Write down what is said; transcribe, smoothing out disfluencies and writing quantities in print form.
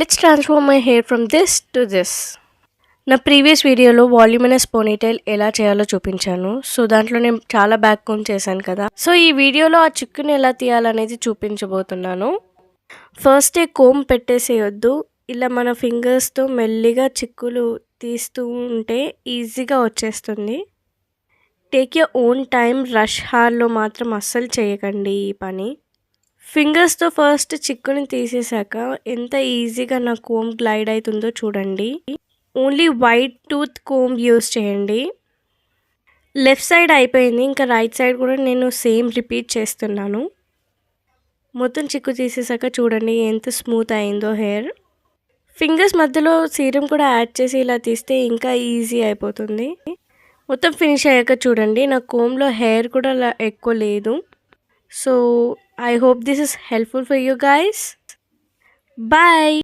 Let's transform my hair from this to this. నా previous వీడియోలో voluminous ponytail ఎలా చేయాలో చూపించాను. సో దాంట్లో నేను చాలా బ్యాక్ కోమ్ చేశాను కదా. సో ఈ వీడియోలో ఆ చిక్కుని ఎలా తీయాలనేది చూపించబోతున్నాను. ఫస్టే కోమ్ పెట్టేసేయొద్దు. ఇలా మన ఫింగర్స్తో మెల్లిగా చిక్కులు తీస్తూ ఉంటే ఈజీగా వచ్చేస్తుంది. Take your own time. Rush హార్లో మాత్రం అస్సలు చేయకండి ఈ పని. ఫింగర్స్తో ఫస్ట్ చిక్కుని తీసేశాక ఎంత ఈజీగా నా కోమ్ గ్లైడ్ అవుతుందో చూడండి. Only white tooth comb use చేయండి. లెఫ్ట్ సైడ్ అయిపోయింది, ఇంకా రైట్ సైడ్ కూడా నేను సేమ్ రిపీట్ చేస్తున్నాను. మొత్తం చిక్కు తీసేసాక చూడండి ఎంత స్మూత్ అయిందో హెయిర్. ఫింగర్స్ మధ్యలో సీరం కూడా యాడ్ చేసి ఇలా తీస్తే ఇంకా ఈజీ అయిపోతుంది. మొత్తం ఫినిష్ అయ్యాక చూడండి నా కోమ్లో హెయిర్ కూడా ఎక్కువ లేదు. So I hope this is helpful for you guys. Bye.